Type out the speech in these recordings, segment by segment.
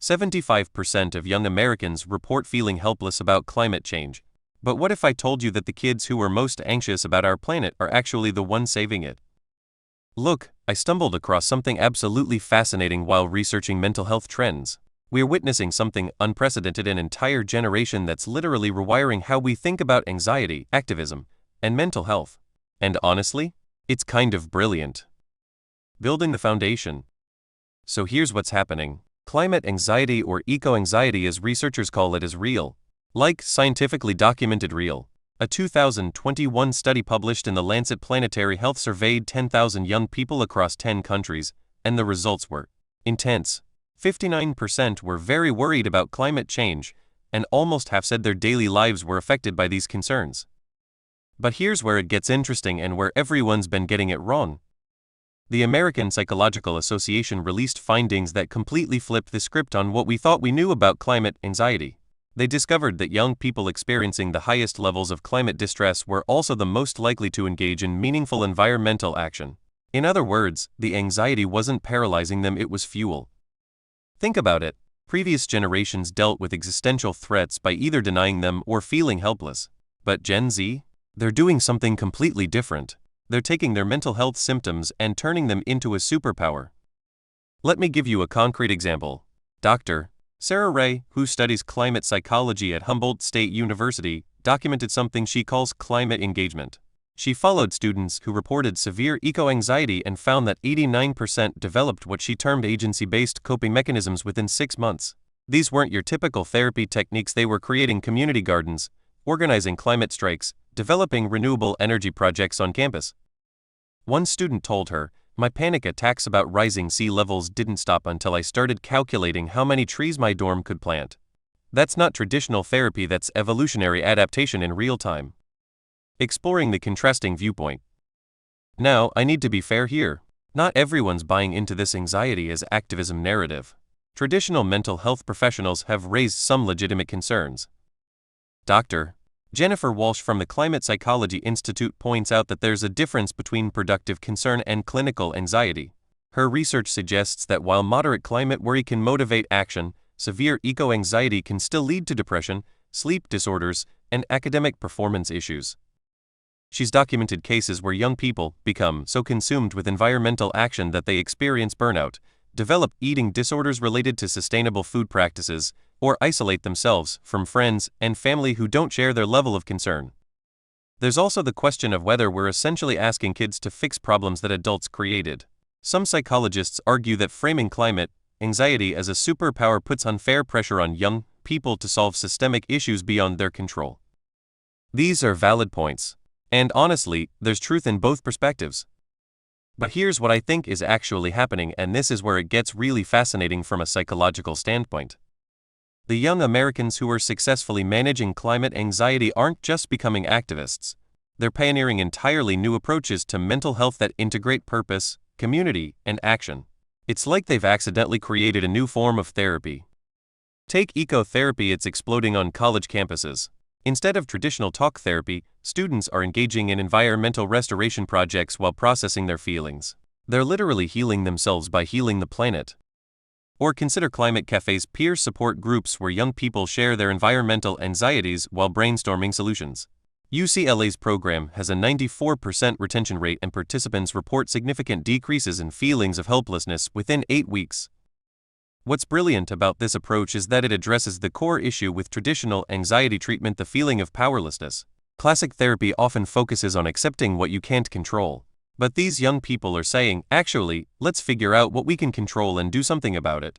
75% of young Americans report feeling helpless about climate change. But what if I told you that the kids who are most anxious about our planet are actually the ones saving it? Look, I stumbled across something absolutely fascinating while researching mental health trends. We're witnessing something unprecedented, an entire generation that's literally rewiring how we think about anxiety, activism, and mental health. And honestly, it's kind of brilliant. Building the foundation. So here's what's happening. Climate anxiety, or eco-anxiety as researchers call it, is real. Like scientifically documented real. A 2021 study published in the Lancet Planetary Health surveyed 10,000 young people across 10 countries, and the results were intense. 59% were very worried about climate change, and almost half said their daily lives were affected by these concerns. But here's where it gets interesting and where everyone's been getting it wrong. The American Psychological Association released findings that completely flipped the script on what we thought we knew about climate anxiety. They discovered that young people experiencing the highest levels of climate distress were also the most likely to engage in meaningful environmental action. In other words, the anxiety wasn't paralyzing them, it was fuel. Think about it. Previous generations dealt with existential threats by either denying them or feeling helpless. But Gen Z? They're doing something completely different. They're taking their mental health symptoms and turning them into a superpower. Let me give you a concrete example. Dr. Sarah Ray, who studies climate psychology at Humboldt State University, documented something she calls climate engagement. She followed students who reported severe eco-anxiety and found that 89% developed what she termed agency-based coping mechanisms within 6 months. These weren't your typical therapy techniques. They were creating community gardens, organizing climate strikes, developing renewable energy projects on campus. One student told her, "My panic attacks about rising sea levels didn't stop until I started calculating how many trees my dorm could plant." That's not traditional therapy, that's evolutionary adaptation in real time. Exploring the contrasting viewpoint. Now, I need to be fair here. Not everyone's buying into this anxiety as activism narrative. Traditional mental health professionals have raised some legitimate concerns. Dr. Jennifer Walsh from the Climate Psychology Institute points out that there's a difference between productive concern and clinical anxiety. Her research suggests that while moderate climate worry can motivate action, severe eco-anxiety can still lead to depression, sleep disorders, and academic performance issues. She's documented cases where young people become so consumed with environmental action that they experience burnout, develop eating disorders related to sustainable food practices, or isolate themselves from friends and family who don't share their level of concern. There's also the question of whether we're essentially asking kids to fix problems that adults created. Some psychologists argue that framing climate anxiety as a superpower puts unfair pressure on young people to solve systemic issues beyond their control. These are valid points. And honestly, there's truth in both perspectives. But here's what I think is actually happening, and this is where it gets really fascinating from a psychological standpoint. The young Americans who are successfully managing climate anxiety aren't just becoming activists. They're pioneering entirely new approaches to mental health that integrate purpose, community, and action. It's like they've accidentally created a new form of therapy. Take ecotherapy, it's exploding on college campuses. Instead of traditional talk therapy, students are engaging in environmental restoration projects while processing their feelings. They're literally healing themselves by healing the planet. Or consider climate cafes, peer support groups where young people share their environmental anxieties while brainstorming solutions. UCLA's program has a 94% retention rate, and participants report significant decreases in feelings of helplessness within 8 weeks. What's brilliant about this approach is that it addresses the core issue with traditional anxiety treatment, the feeling of powerlessness. Classic therapy often focuses on accepting what you can't control. But these young people are saying, actually, let's figure out what we can control and do something about it.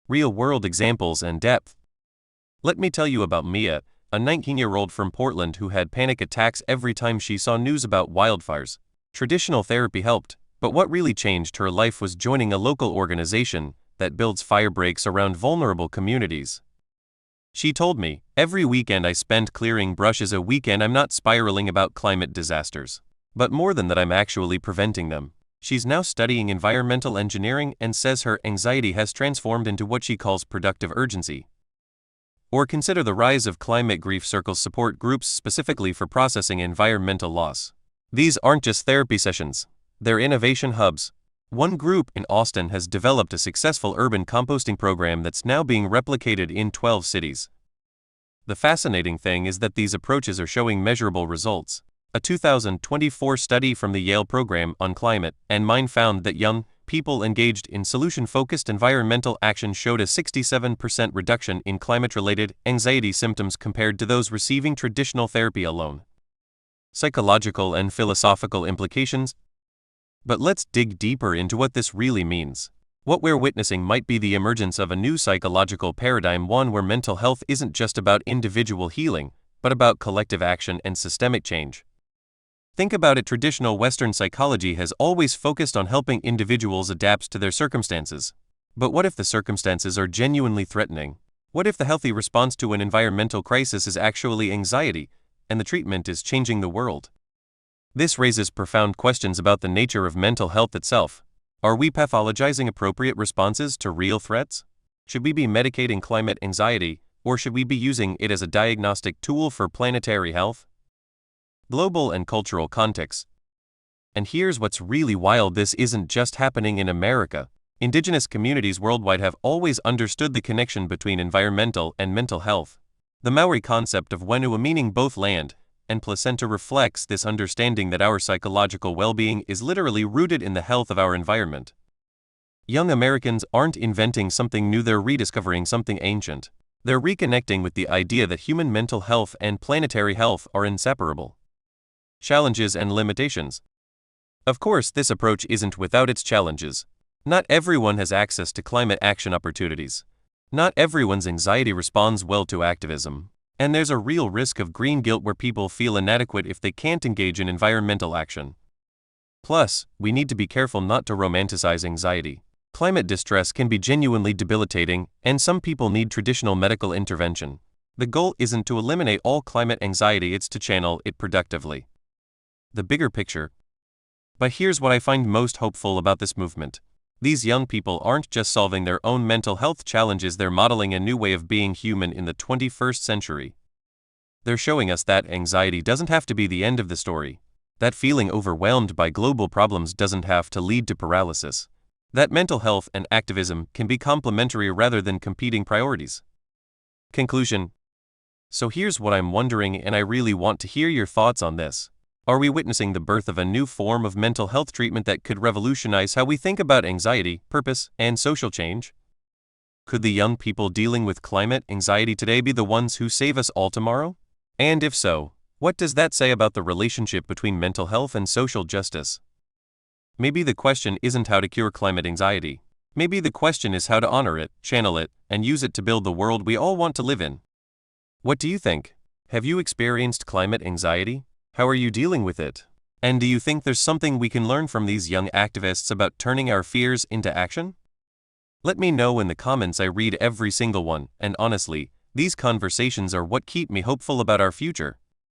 Real-world examples and depth. Let me tell you about Mia, a 19-year-old from Portland who had panic attacks every time she saw news about wildfires. Traditional therapy helped, but what really changed her life was joining a local organization that builds fire breaks around vulnerable communities. She told me, "Every weekend I spend clearing brushes. A weekend I'm not spiraling about climate disasters. But more than that, I'm actually preventing them." She's now studying environmental engineering and says her anxiety has transformed into what she calls productive urgency. Or consider the rise of climate grief circles, support groups specifically for processing environmental loss. These aren't just therapy sessions. They're innovation hubs. One group in Austin has developed a successful urban composting program that's now being replicated in 12 cities. The fascinating thing is that these approaches are showing measurable results. A 2024 study from the Yale program on climate and mine found that young people engaged in solution-focused environmental action showed a 67% reduction in climate-related anxiety symptoms compared to those receiving traditional therapy alone. Psychological and philosophical implications. But let's dig deeper into what this really means. What we're witnessing might be the emergence of a new psychological paradigm, one where mental health isn't just about individual healing, but about collective action and systemic change. Think about it, traditional Western psychology has always focused on helping individuals adapt to their circumstances. But what if the circumstances are genuinely threatening? What if the healthy response to an environmental crisis is actually anxiety, and the treatment is changing the world? This raises profound questions about the nature of mental health itself. Are we pathologizing appropriate responses to real threats? Should we be medicating climate anxiety, or should we be using it as a diagnostic tool for planetary health? Global and cultural context. And here's what's really wild: this isn't just happening in America. Indigenous communities worldwide have always understood the connection between environmental and mental health. The Maori concept of whenua, meaning both land and placenta, reflects this understanding that our psychological well-being is literally rooted in the health of our environment. Young Americans aren't inventing something new, they're rediscovering something ancient. They're reconnecting with the idea that human mental health and planetary health are inseparable. Challenges and limitations. Of course, this approach isn't without its challenges. Not everyone has access to climate action opportunities. Not everyone's anxiety responds well to activism. And there's a real risk of green guilt, where people feel inadequate if they can't engage in environmental action. Plus, we need to be careful not to romanticize anxiety. Climate distress can be genuinely debilitating, and some people need traditional medical intervention. The goal isn't to eliminate all climate anxiety, it's to channel it productively. The bigger picture. But here's what I find most hopeful about this movement. These young people aren't just solving their own mental health challenges, they're modeling a new way of being human in the 21st century. They're showing us that anxiety doesn't have to be the end of the story. That feeling overwhelmed by global problems doesn't have to lead to paralysis. That mental health and activism can be complementary rather than competing priorities. Conclusion. So here's what I'm wondering, and I really want to hear your thoughts on this. Are we witnessing the birth of a new form of mental health treatment that could revolutionize how we think about anxiety, purpose, and social change? Could the young people dealing with climate anxiety today be the ones who save us all tomorrow? And if so, what does that say about the relationship between mental health and social justice? Maybe the question isn't how to cure climate anxiety. Maybe the question is how to honor it, channel it, and use it to build the world we all want to live in. What do you think? Have you experienced climate anxiety? How are you dealing with it? And do you think there's something we can learn from these young activists about turning our fears into action? Let me know in the comments. I read every single one, and honestly, these conversations are what keep me hopeful about our future.